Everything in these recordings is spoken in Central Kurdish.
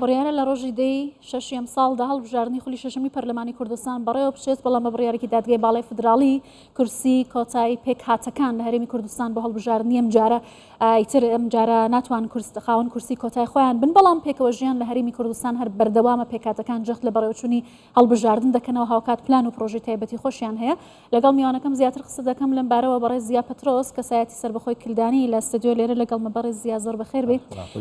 بڕیارە لە ڕۆژی دەی شەشیەم ساڵدا هەڵبژاردننی خولی شەشەمی پەرلەمانی کوردستان بەڕێوە بچێت بەڵام بە بڕیارێکی دادگای باڵای فدراڵی کورسی کۆتایی پێک هاتەکان لە هەرێمی کوردستان بۆ هەڵبژاردننی ئەم جارە ئیتر ئەم جارە ناتوان خاوەن کورسی کۆتای خۆیان بن بەڵام پێکەوە ژیان لە هەرێمی کوردستان هەر بەردەوامە پێکهاتەکان جەخت لە بەڕێوەچوونی هەڵبژاردن دەکەنەوە هاوکات پلان و پرۆژەی تایبەتی خۆشیان هەیە لەگەڵ میوانەکەم زیاتر قسە دەکەم لەم بارەوە بەڕێز زیا پەترۆس کەسایەتی سەربەخۆی کلدانی لە ستودیۆ لێرە لەگەڵ مە بەڕێز زیا زۆر بەخێر بێ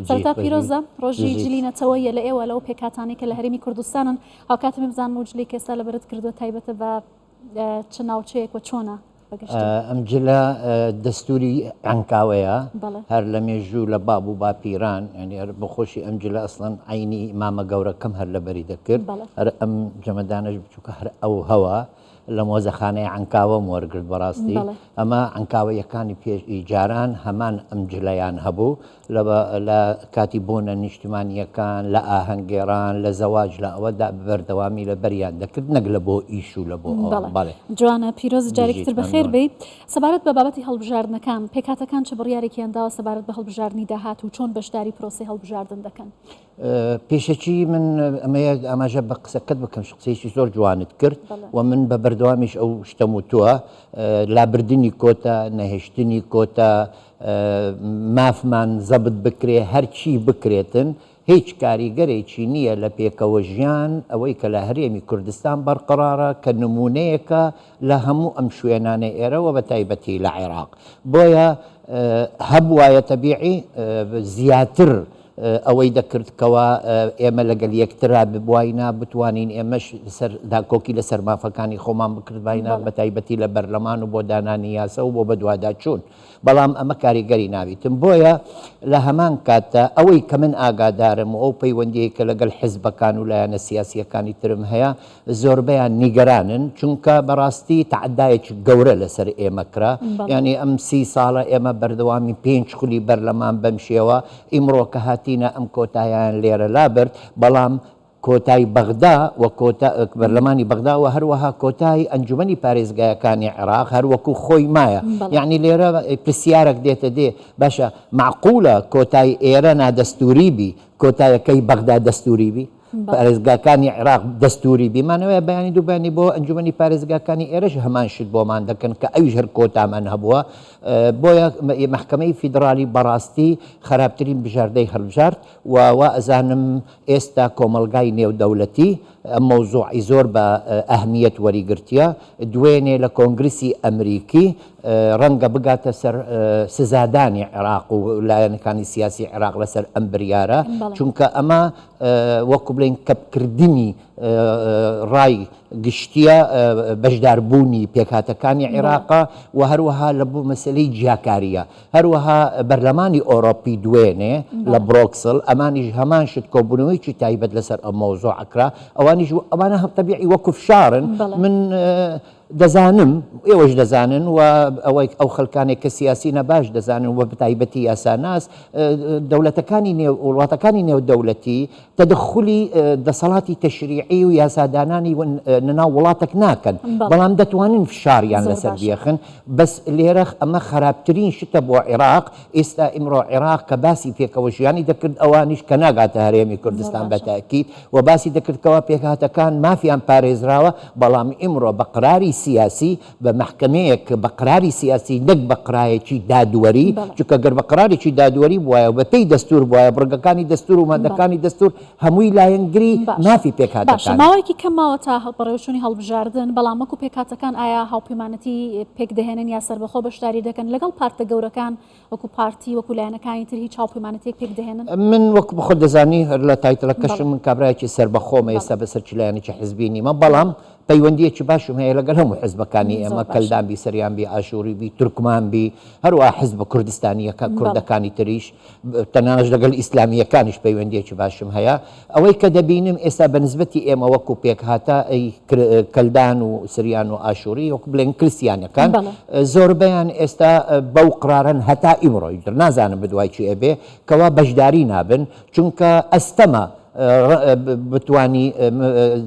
سەرتا پیرۆزە ڕۆژی جلینەتەوەی لە ئێوە لەو پێکهاتانی کە لە هەرێمی کوردستانن هاوکاتم بزانم و جلی کێستا لەبەرت کردووە تایبەتە بە چ ناوچەیەک و چۆنە ئەم جلە دەستوری عنکاوەیە هەر لە مێژوو لە باب و باپیران ینی هەر بەخۆشی ئەم جلە ئەسڵەن عینی مامە گەورەکەم هەر لەبەری دەکرد هەر ئەم جەمەدانەش بچووکە هەر ئەو هەوە لە مۆزەخانەی عنکاوە وەرگرت بەڕاستی ئەمە عنکاوەیەکانی پێشی جاران هەمان ئەم جلەیان هەبوو لە کاتی بوونە نیشتیمانیەکان لە ئاهەنگێران لە زەواج لە ئەوەدا بەردەوامی لە بەریان دەکرد نەک لە بۆ ئیش و لە بۆ جوانە پیرۆز جارێکتر بەخێر بێ سەبارەت بە بابەتی هەڵبژاردنەکان پێکهاتەکان چه بڕیارێکیانداوە سەبارەت بە هەڵبژاردننی داهات و چۆن بەشداری پرۆسی هەڵبژاردن دەکەن پێشەچی من ئەمەیە ئاماژە بە قسەکەت بکەم شخصێکی زۆر جوانت کرد و من بە بەردەوامیش ئەو شتەم وتووە لابردنی کۆتا نەهێشتنی کۆتا مافمان زەبت بکرێ هەرچی بکرێتن هیچ کاریگەرێکی نییە لە پێکەوە ژیان ئەوەی کە لە هەرێمی کوردستان بەرقەرارە کە نمونەیەکە لە هەموو ئەم شوێنانە ئێرەوە بە تایبەتی لە عێراق بۆیە هەبوایە تەبیعی زیاتر ئەوەی دەکردکەوە ئێمە لەگەل یەکترا ببواینا بتوانین ئێمەش داکۆکی لە سەرمافەکانی خۆمان بکردباینا بە تایبەتی لە بەرلەمان و بۆ دانانی یاسە و بۆ بەدوادا چوون بەڵام ئەمە کاریگەری ناویتم بۆیە لە هەمان کاتە ئەوەی کە من ئاگادارم و ئەو پەیوەندیەی کە لەگەڵ حیزبەکان و لایەنە سیاسیەکانی ترم هەیە زۆربەیان نیگەرانن چونکە بەڕاستی تعدایەکی گەورە لەسەر ئێمە کرا ینی ئەم 30 ساڵە ئێمە بەردەوامی 5 خولی بەرلەمان بەم شێوە ئیمڕۆ کە هاتیینە ئەم کۆتاییان لێرە لابرد بەڵام کۆتای بەغدا و بەرلەمانی بەغدا و هەروەها کۆتایی ئەنجومەنی پارێزگایەکانی عێراق هەروەکو خۆی مایە یعنی لێرە پرسیارێک دێتە دێ باشە معقولە کۆتای ئێرە نادەستوری بی کۆتایەکەی بەغدا دەستوری بی پارێزگاکانی عێراق دەستوری بیمانەوەی بەیانی دووبانی بۆ ئەنجومەنی پارێزگاکانی ئێرەش هەمان شت بۆمان دەکەن کە ئەویش هەر کۆتامان هەبووە بۆیە مەحکەمەی فیدرالی بەڕاستی خراپترین بژاردەی هەڵبژارد و ئەزانم ئێستا کۆمەلگای نێودەوڵەتی ئەم مەوزوعی زۆر بە ئەهمیەت وەریگرتیە دوێنێ لە کۆنگرسی ئەمریکی ڕەنگە بگاتە سەر سزادانی عێراق و لایەنەکانی سیاسی عێراق لەسەر ئەم بریارە چونکە ئەمە وەکو بڵێن کەپکردنی ڕای گشتیە بەشداربوونی پێکهاتەکانی عێراقا و هەروەها لە بوو مەسلەی جیاکاریە هەروەها بەرلەمانی ئۆڕۆپی دوێنێ لە برۆکسل ئەمانیش هەمان شت کۆبوونەوەیکی تایبەت لەسەر ئەم مەوزوع ئەکرا ئەوانە تەبیعی وەکو فشارن من دەزانم ئێوەش دەزانن و ئەو خەڵکانێک کە سیاسی نەباش دەزانن و بەتایبەتی یاساناس دەوڵەتەکانی وڵاتەکانی نێودەوڵەتی تەدەخولی دەسەڵاتی تەشریعی و یاسادانانی نەناو وڵاتێک ناکەن بەڵام دەتوانن فشاریان لەسەر بیەخن بەس لێرە ئەمە خراپترین شتە بۆ عێراق ئێستا ئیمڕۆ عێراق کە باسی پێکەوە ژیانی دەکرد ئەوانیش کە ناگاتە هەرێمی کوردستان بەتاکید و باسی دەکردکەوە پێکهاتەکان مافیان پارێزراوە بەڵام ئیمڕۆ بە قراری سیاسی بە محکمەیەک بە قراری سیاسی نەک بە قرایەکی دادوەری چونکە گەر بە قرارێکی دادوەری بووایە بە پێی دەستور بووایە بڕگەکانی دەستور و مادەکانی دەستور هەمووی لایەنگری مافی پێکهاتەکان ماوەیەکی کەماوە تا بەڕێوەچوونی هەڵبژاردن بەڵام وەکو پێکهاتەکان ئایا هاوپەیمانەتی پێک دەهێنن یا سەربەخۆ بەشداری دەکەن لەگەڵ پارتە گەورەکان وەکو پارتی وەکو لایەنەکانی تر هیچ هاوپەیمانەتێک پێک دەهێنن من وەکو بە خۆت دەزانی هەر لە تایتڵەکەشم من کابرایەکی سەربەخۆمە ئێستا بەسەر لایەنێکی حزبی نیمە بەڵام پەیوەندیەکی باشم هەیە لەگەڵ هەموو حزبەکانی ئێمە کەلدانبی سەریانبی ئاشووریبی تورکمانبی هەروە حزب کوردستانیەکە کوردەکانی تریش تەنانەت لەگەڵ ئیسلامیەکانیش پەیوەندیەکی باشم هەیە ئەوەی کە دەبینم ئێستا بەنسبەتی ئێمە وەکو پێکهاتە کەلدان و سریان و ئاشووری وەکو بڵێن کریستیانەکان زۆربەیان ئێستا بەو قرارن هەتا ئیمڕۆی نازانم بدوای چی ئەبێ کەوا بەشداری نابن چونکە ئەستەمە بتوانی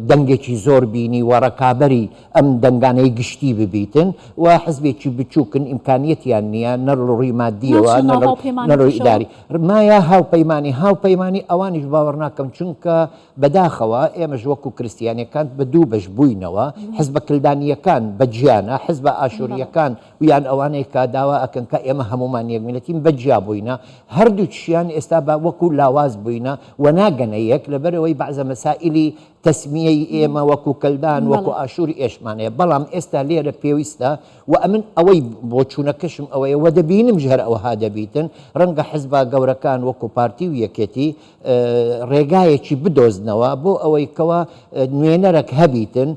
دەنگێکی زۆر بینی و ڕکابەری ئەم دەنگانەی گشتی ببیتن و حزبێکی بچووکن ئیمکانیەتیان نییە نەڕۆڕی مادیەوە نەڕۆی ئیداری مایە هاوپەیمانی ئەوانیش باوەڕ ناکەم چونکە بەداخەوە ئێمەش وەکو کریستیانیەکان بە دوو بەش بووینەوە حزبە کلدانیەکان بە گیانە حزبە ئاشوریەکان ویان ئەوانەی کا داوا ئەکەن کە ئێمە هەمومان یەکملەتیم بەجیا بووینە هەردوو چیان ئێستا بە وەکو لاواز بووینە و ناگەنە یەک لەبەرەوەی بەعزە مەسائلی تەسمیەی ئێمە وەکو کەلدان وەکو ئاشووری ئێشمانەیە بەڵام ئێستا لێرە پێویستە و ئەمن ئەوەی بۆ چوونەکەشم ئەوەیە وە دەبینم ژەر ئەوها دەبیتن ڕەنگە حزبە گەورەکان وەکو پارتی و یەکێتی ڕێگایەکی بدۆزنەوە بۆ ئەوەی کەوە نوێنەرێک هەبیتن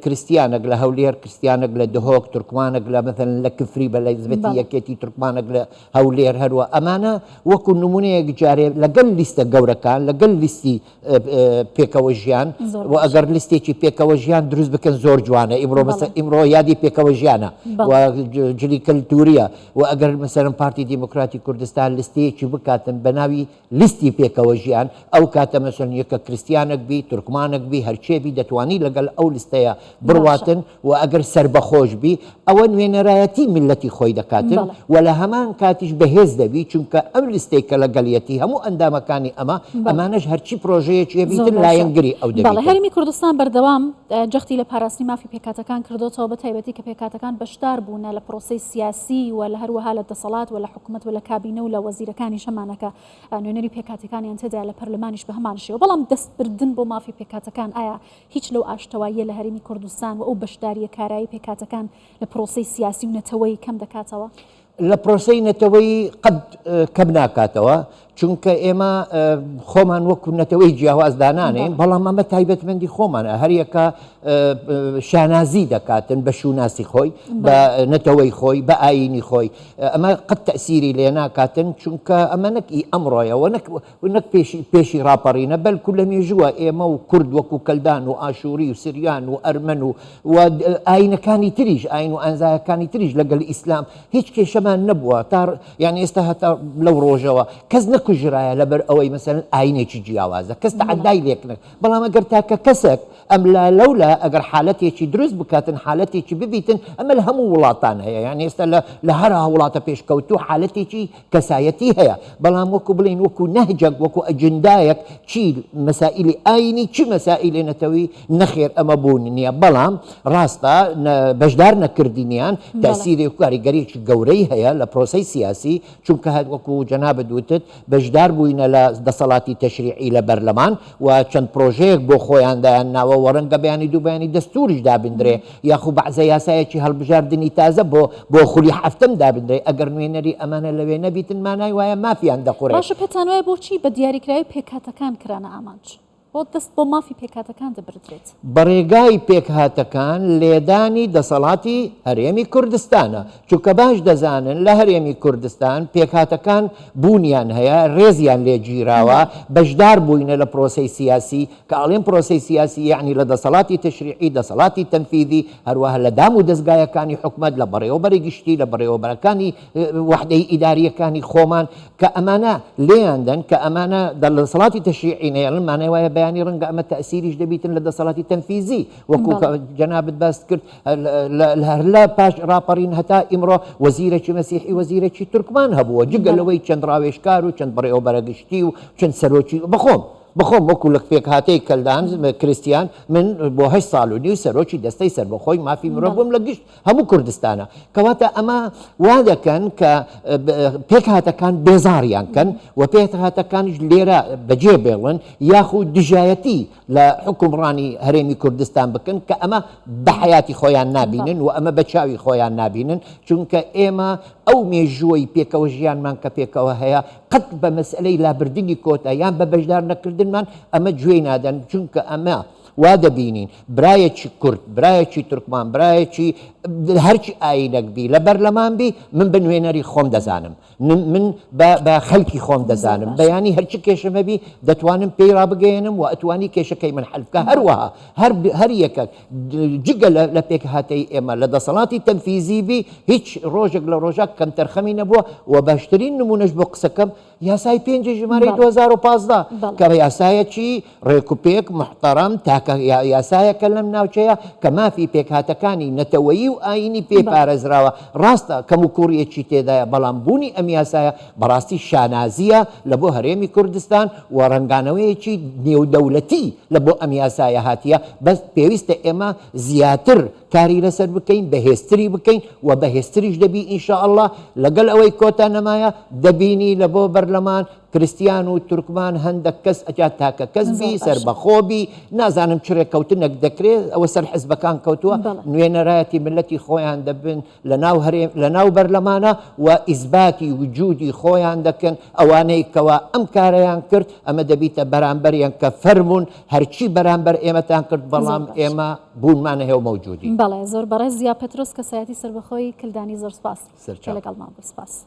کریسیانێک لە هەولێر کریسیانێک لە دهۆک تورکمانێک لە مثلن لە کفری بە لە حیزبەتی یەکێتی تورکمانێک لە هەولێر هەروە ئەمانە وەکو نمونەیەک جارێ لەگەڵ لیستە گەورەکان لەگەڵ لیستی پێکەوە ژیان و ئەگەر لیستێکی پێکەوە ژیان دروست بکەن زۆر جوانە ئیمڕۆ یادی پێکەوە ژیانە و جلی کەلتوریە و ئەگەر مەسەرم پارتی دیموکراتی کوردستان لیستەیەکی بکاتن بە ناوی لیستی پێکەوە ژیان ئەو کاتە مەسەن یەکە کریسیانێک بی تورکمانێک بی هەرچێبی دەتوانی لەگەڵ ئەو لیستەیە بڕواتن و ئەگەر سربەخۆش بی ئەوە نوێنەرایەتی میلەتی خۆی دەکاتن و لە هەمان کاتیش بەهێز دەبی چونکە ئەو لیستەی کە لەگەڵیەتی هەموو ئەندامەکانی ئەمانەش هەرچی پرۆژەیەکی بیتن لایەنگری ئەو دەبێت. هەرمی کوردستان بەردەوام جەختی لە پاراستنی مافی پێکاتەکان کردوتەوە بە تایبەتی کە پێکاتەکان بەشدار بوون لە پرۆسی سیاسی و لە هەروەها لە دەسەڵات و لە حکوومەت و لە کابینە و لە وەزیرەکانی شەمانەکە نوێنەری پێکاتەکانیان تێدا لە پەرلەمانیش بە هەمانشەوە بەڵام دەستبردن بۆ مافی پێکاتەکان ئایا هیچ لەو ئاشتەواییە لە هەرمی کوردستان و ئەو بەشداریە کارایی پێکاتەکان لە پرۆسی سیاسی و نەتەوەی کەم دەکاتەوە؟ لە پرۆسەی نەتەوەی قەت کەم ناکاتەوە چونکە ئێمە خۆمان وەکو نەتەوەی جیاوازدانانێن بەڵام ئەمە تایبەتمەندی خۆمانە هەریەکە شانازی دەکاتن بە شوناسی خۆی بە نەتەوەی خۆی بە ئاینی خۆی ئەمە قەت تەسیری لێ ناکاتن چونکە ئەمە نەکی ئەمڕۆیەوە نەک پێشی ڕاپەڕینە بەلکو لە مێژووە ئێمە و کورد وەکو کەلدان و ئاشووری و سریان و ئەرمەن و ئاینەکانی تریش ئاین و ئەنزایەکانی تریش لەگەڵ ئیسلام هیچ کێشەمان نەبووە تا یعنی ئێستا هەتا لەو ڕۆژەوە کەس نەکوژرایە لەبەر ئەوەی مەسەرەن ئاینێکی جیاوازە کەس تەعەدای لێکنە بەڵام ئەگەر تاکە کەسێک ئەم لەولا ئەگەر حالەتێکی دروست بکاتن حالەتێکی ببیتن ئەمە لە هەموو وڵاتان هەیە یعنی ئێستا لە هەر وڵاتە پێشکەوتوو حالەتێکی کەسایەتی هەیە بەڵام وەکو بڵین وەکو نەهجەک وەکو ئەجندایەک چی مەسائلی ئاینی چی مەسائلی نەتەوەی نەخێر ئەمە بوون نییە بەڵام ڕاستە بەشدار نەکردینیان تەسیری و کاریگەریەکی گەورەی هەیە لە پرۆسەی سیاسی چونکە هەر وەکو جەنابەت وتت بەشدار بووینە لە دەسەڵاتی تەشریعی لە بەرلەمان و چەند پرۆژەیەک بۆ خۆیان دایان ناوە وەڕەنگە بەیانی دووبیانی دەستوریش دابدرێ یاخو بەعزە یاسایەکی هەڵبژاردننی تازە بۆ خولی هەفتم دابدرێ ئەگەر نوێنەری ئەمانە لەوێ نەبیتن مانای وایە مافیان دەخۆڕێ. باشە پێتان وایە بۆچی بە دیاریکراوی پێکاتەکان کرانە ئامانج بۆ دەست بۆ مافی پێکاتەکان دەبردرێت؟ بەڕێگای پێکهاتەکان لێدانی دەسەڵاتی هەرێمی کوردستانە چونکە باش دەزانن لە هەرێمی کوردستان پێکهاتەکان بوونیان هەیە ڕێزیان لێگیراوە بەشدار بووینە لە پرۆسەی سیاسی کە ئەڵێن پرۆسەی سیاسی یعنی لە دەسەڵاتی تەشریعی دەسەڵاتی تەنفیذی هەروەها لە دام و دەستگایەکانی حکومەت لە بەڕێوەبەری گشتی لە بەڕێوەبەرەکانی وحدەی ئیداریەکانی خۆمان کە ئەمانە لێیاندەن کە ئەمانە دەسەڵاتی تەشریعی نێڵن مانای وایە بەیانی ڕەنگە ئەمە تەسیریش دەبیتن لە دەسەڵاتی تەنفیزی وەکو جەنابەت باست کرد هەر لە پاش ڕاپەڕین هەتا ئیمڕۆ وەزیرێکی مەسیحی وەزیرێکی تورکمان هەبووە جگەلەوەی چەند ڕاوێژکار و چەند بەڕێوەبەرەگشتی و چەند سەرۆکی بخۆم وەکو لە پێکهاتەی کەلدان کریسیان من بۆ 8 ساڵ و نیو سەرۆکی دەستەی سەربەخۆی مافی مرۆڤ بووم لە گشت هەموو کوردستانە کەواتە ئەمە وا دەکەن کە پێکهاتەکان بێزاڕیان کەن و پێکهاتەکانیش لێرە بەجێ بێڵن یاخود دژایەتی لە حکومڕانی هەرێمی کوردستان بکەن کە ئەمە بە حیاتی خۆیان نابینن و ئەمە بە چاوی خۆیان نابینن چونکە ئێمە ئەو مێژووی پێکەوە ژیانمان کە پێکەوە هەیە قەت بە مەسئلەی لابردنی کۆتا یان بە بەشدار نەکردنمان ئەمە گوێی نادەن چونکە ئەمە وا دەبینین برایەکی کورد برایەکی تورکمان برایەکی هەرچی ئاینەک بی لە بەرلەمان بی من بە نوێنەری خۆم دەزانم من بە خەڵکی خۆم دەزانم بەیانی هەرچی کێشەمە بی دەتوانم پێی ڕابگەێنم و ئەتوانی کێشەکەی من حەلفکە هەروەها هەر یەکەک جگە لە پێکهاتەی ئێمە لە دەسەڵاتی تەنفیزی بی هیچ ڕۆژێک لە ڕۆژە کەم تەرخەمی نەبووە و باشترین نمونەش بۆ قسەکەم یاسای 5 ژمارەی 2015 کە بە یاسایەکی ڕێکوپێک محتەرەم تاکە یاسایەکە لەم ناوچەیە کە مافی پێکهاتەکانی نەتەوەیی و ئاینی پێپارێزراوە ڕاستە کەم و کوڕیەکی تێدایە بەڵام بوونی ئەم یاسایە بەڕاستی شانازیە لە بۆ هەرێمی کوردستان و ڕنگانەوەیەکی نێودەوڵەتی لە بۆ ئەم یاسایە هاتیە بەس پێویستە ئێمە زیاتر کاری لەسەر بکەین بەهێزتری بکەین و بەهێزتریش دەبی ئینشاءالله لەگەڵ ئەوەی کۆتا نەمایە دەبینی لە بۆ بەرلەمان کریسیان و تورکمان هەندێک کەس ئەجات تاکە کەسبی سربەخۆبی نازانم چڕێککەوتنێک دەکرێت ئەوە سەر حزبەکان کەوتووە نوێنەرایەتی ملەتی خۆیان دەبن لە ناو بەرلەمانە و ئیزباتی وجودی خۆیان دەکەن ئەوانەی کەوا ئەم کارەیان کرد ئەمە دەبیتە بەرامبەریان کە فەرمونون هەرچی بەرامبەر ئێمەتان کرد بەڵام ئێمە بوونمانە هێو مەوجودی بەڵێ زۆر بەڕێز زیا پێترۆس کەسایەتی سربەخۆی کلدانی زۆر سپاس لەگەڵمان بە سپاس.